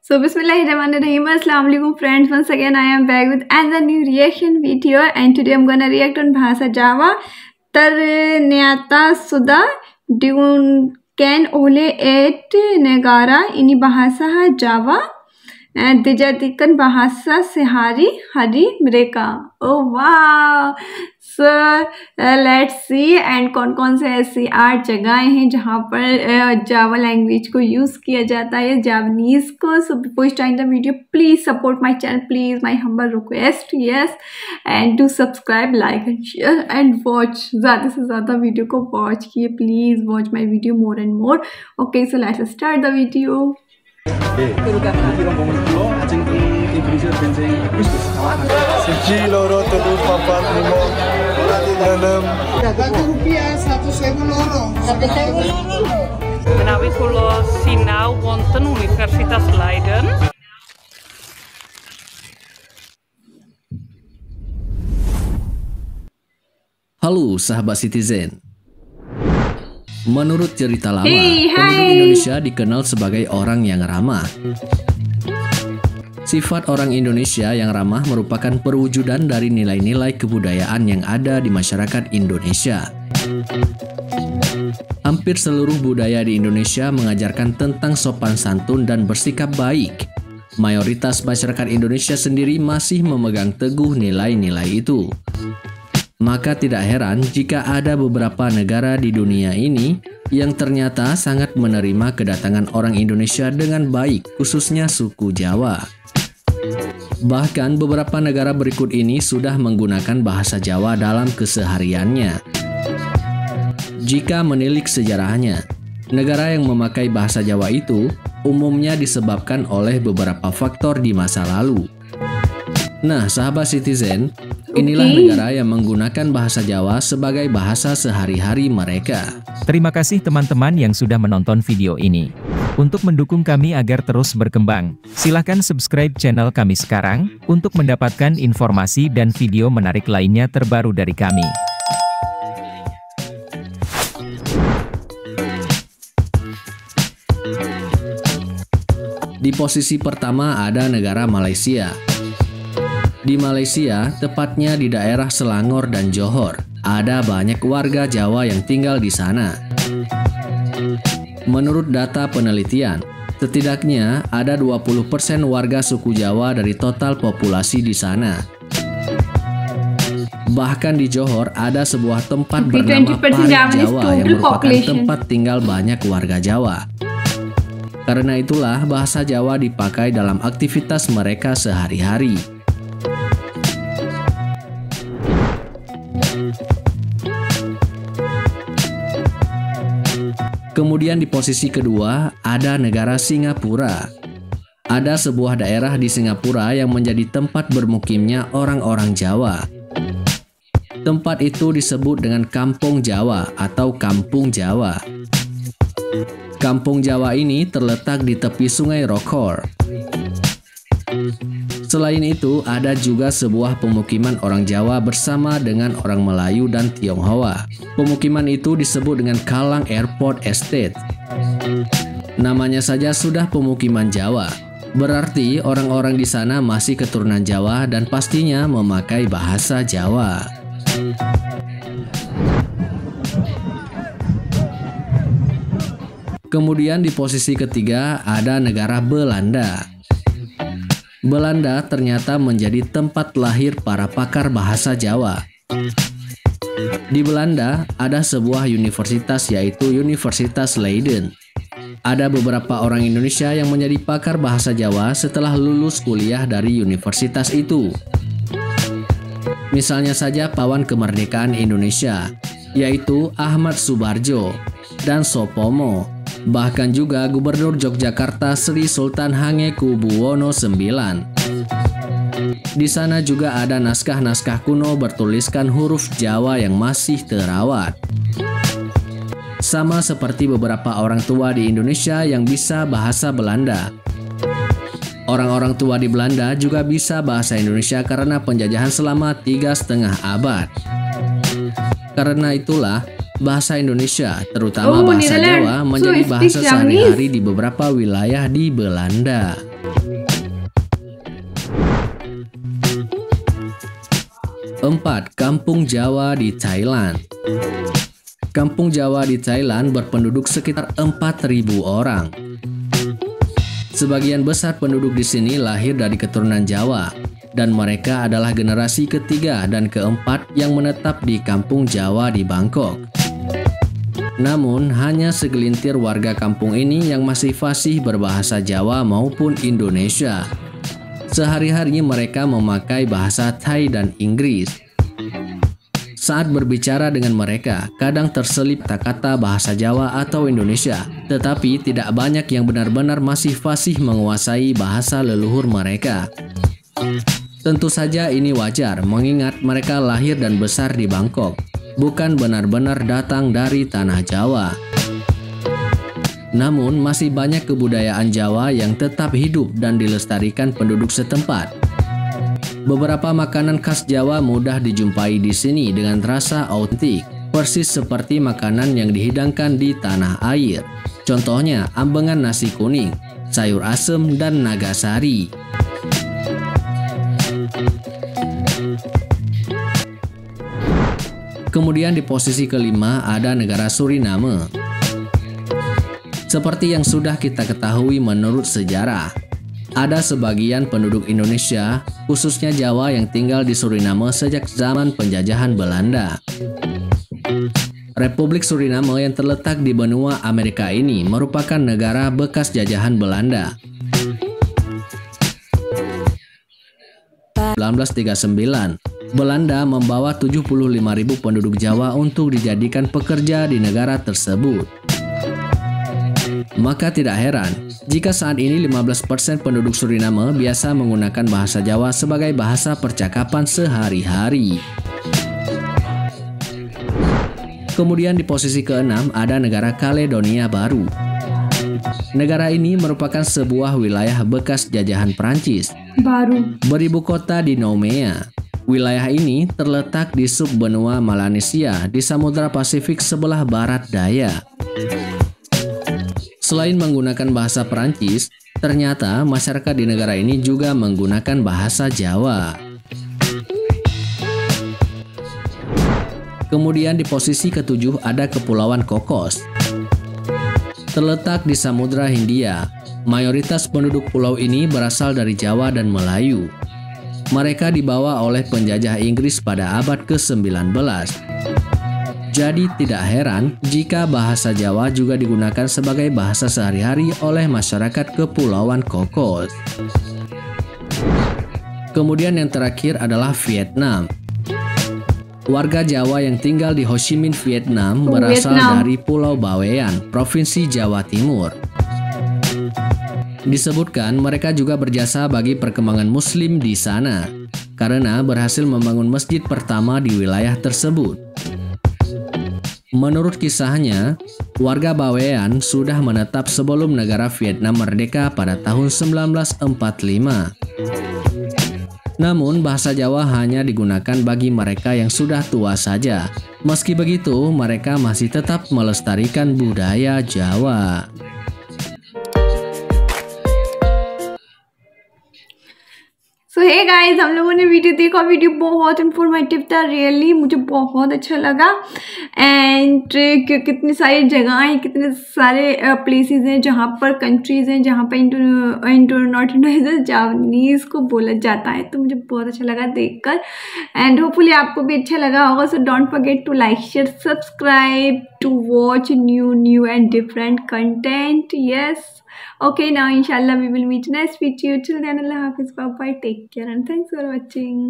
So Bismillahirrahmanirrahim. Assalamu alaikum friends. Once again I am back with another new reaction video and today I'm gonna react on Bahasa Jawa. Ternyata sudah diungkapkan oleh negara ini bahasa Jawa dijadikan bahasa sehari-hari mereka. Oh wow. So let's see and कौन से ऐसी 8 जगहें हैं जहाँ पर Java language को यूज़ किया जाता है जावानीज़ को. So before starting the video, please support my channel, please, my humble request, yes, and do subscribe, like and share and watch. ज़्यादा से ज़्यादा वीडियो को watch किए, please watch my video more and more. Okay, so let's start the video. Siji loro telu papat lima enam. Rupiah 1.000 loro. Menawi kula sinau wonten Universitas Leiden. Halo sahabat Citizen. Menurut cerita lama, penduduk Indonesia dikenal sebagai orang yang ramah. Sifat orang Indonesia yang ramah merupakan perwujudan dari nilai-nilai kebudayaan yang ada di masyarakat Indonesia. Hampir seluruh budaya di Indonesia mengajarkan tentang sopan santun dan bersikap baik. Mayoritas masyarakat Indonesia sendiri masih memegang teguh nilai-nilai itu. Maka tidak heran jika ada beberapa negara di dunia ini yang ternyata sangat menerima kedatangan orang Indonesia dengan baik, khususnya suku Jawa. Bahkan beberapa negara berikut ini sudah menggunakan bahasa Jawa dalam kesehariannya. Jika menilik sejarahnya, negara yang memakai bahasa Jawa itu umumnya disebabkan oleh beberapa faktor di masa lalu. Nah, sahabat Citizen, inilah negara yang menggunakan bahasa Jawa sebagai bahasa sehari-hari mereka. Terima kasih teman-teman yang sudah menonton video ini. Untuk mendukung kami agar terus berkembang, silakan subscribe channel kami sekarang, untuk mendapatkan informasi dan video menarik lainnya terbaru dari kami. Di posisi pertama ada negara Malaysia. Di Malaysia, tepatnya di daerah Selangor dan Johor, ada banyak warga Jawa yang tinggal di sana. Menurut data penelitian, setidaknya ada 20% warga suku Jawa dari total populasi di sana. Bahkan di Johor ada sebuah tempat bernama Parit Jawa yang merupakan tempat tinggal banyak warga Jawa. Karena itulah bahasa Jawa dipakai dalam aktivitas mereka sehari-hari. Kemudian di posisi kedua ada negara Singapura. Ada sebuah daerah di Singapura yang menjadi tempat bermukimnya orang-orang Jawa. Tempat itu disebut dengan Kampung Jawa atau Kampung Jawa. Kampung Jawa ini terletak di tepi Sungai Rokor. Selain itu, ada juga sebuah pemukiman orang Jawa bersama dengan orang Melayu dan Tionghoa. Pemukiman itu disebut dengan Kallang Airport Estate. Namanya saja sudah pemukiman Jawa. Berarti orang-orang di sana masih keturunan Jawa dan pastinya memakai bahasa Jawa. Kemudian di posisi ketiga ada negara Belanda. Belanda ternyata menjadi tempat lahir para pakar bahasa Jawa. Di Belanda ada sebuah universitas yaitu Universitas Leiden. Ada beberapa orang Indonesia yang menjadi pakar bahasa Jawa setelah lulus kuliah dari universitas itu. Misalnya saja pawan kemerdekaan Indonesia, yaitu Ahmad Subarjo dan Sopomo. Bahkan juga Gubernur Yogyakarta Sri Sultan Hamengkubuwono IX. Di sana juga ada naskah-naskah kuno bertuliskan huruf Jawa yang masih terawat. Sama seperti beberapa orang tua di Indonesia yang bisa bahasa Belanda. Orang-orang tua di Belanda juga bisa bahasa Indonesia karena penjajahan selama 3,5 abad. Karena itulah, bahasa Indonesia, terutama bahasa Jawa, menjadi bahasa sehari-hari di beberapa wilayah di Belanda. 4. Kampung Jawa di Thailand. Kampung Jawa di Thailand berpenduduk sekitar 4.000 orang. Sebagian besar penduduk di sini lahir dari keturunan Jawa, dan mereka adalah generasi ketiga dan keempat yang menetap di Kampung Jawa di Bangkok. Namun, hanya segelintir warga kampung ini yang masih fasih berbahasa Jawa maupun Indonesia. Sehari-hari mereka memakai bahasa Thai dan Inggris. Saat berbicara dengan mereka, kadang terselip kata-kata bahasa Jawa atau Indonesia, tetapi tidak banyak yang benar-benar masih fasih menguasai bahasa leluhur mereka. Tentu saja ini wajar, mengingat mereka lahir dan besar di Bangkok, bukan benar-benar datang dari tanah Jawa. Namun, masih banyak kebudayaan Jawa yang tetap hidup dan dilestarikan penduduk setempat. Beberapa makanan khas Jawa mudah dijumpai di sini dengan rasa autentik, persis seperti makanan yang dihidangkan di tanah air. Contohnya, ambengan nasi kuning, sayur asem, dan nagasari. Kemudian di posisi kelima ada negara Suriname. Seperti yang sudah kita ketahui menurut sejarah, ada sebagian penduduk Indonesia, khususnya Jawa yang tinggal di Suriname sejak zaman penjajahan Belanda. Republik Suriname yang terletak di benua Amerika ini merupakan negara bekas jajahan Belanda. 1939, Belanda membawa 75.000 penduduk Jawa untuk dijadikan pekerja di negara tersebut. Maka tidak heran jika saat ini 15% penduduk Suriname biasa menggunakan bahasa Jawa sebagai bahasa percakapan sehari-hari. Kemudian di posisi ke-6 ada negara Kaledonia Baru. Negara ini merupakan sebuah wilayah bekas jajahan Prancis. Beribu kota di Nouméa. Wilayah ini terletak di subbenua Melanesia di Samudra Pasifik sebelah barat daya. Selain menggunakan bahasa Perancis, ternyata masyarakat di negara ini juga menggunakan bahasa Jawa. Kemudian di posisi ke-7 ada Kepulauan Cocos. Terletak di Samudra Hindia, mayoritas penduduk pulau ini berasal dari Jawa dan Melayu. Mereka dibawa oleh penjajah Inggris pada abad ke-19. Jadi tidak heran jika bahasa Jawa juga digunakan sebagai bahasa sehari-hari oleh masyarakat Kepulauan Cocos. Kemudian yang terakhir adalah Vietnam. Warga Jawa yang tinggal di Ho Chi Minh, Vietnam berasal dari Pulau Bawean, Provinsi Jawa Timur. Disebutkan mereka juga berjasa bagi perkembangan Muslim di sana, karena berhasil membangun masjid pertama di wilayah tersebut. Menurut kisahnya, warga Bawean sudah menetap sebelum negara Vietnam merdeka pada tahun 1945. Namun, bahasa Jawa hanya digunakan bagi mereka yang sudah tua saja. Meski begitu, mereka masih tetap melestarikan budaya Jawa. So hey guys, हम लोगों ने वीडियो देखा, वीडियो बहुत इन्फॉर्मेटिव था, रियली मुझे बहुत अच्छा लगा। एंड कितनी सारी जगहें, कितने सारे प्लेसेस हैं जहाँ पर, कंट्रीज़ हैं जहाँ पर नॉट इंडो जापानीज़ को बोला जाता है, तो मुझे बहुत अच्छा लगा देखकर। एंड होपफुली आपको भी अच्छा लगा होगा। So don't forget to like, share, subscribe to watch new and different content. Yes, okay, now inshallah we will meet next video. Till then, Allah Hafiz, bye bye, take care, and thanks for watching.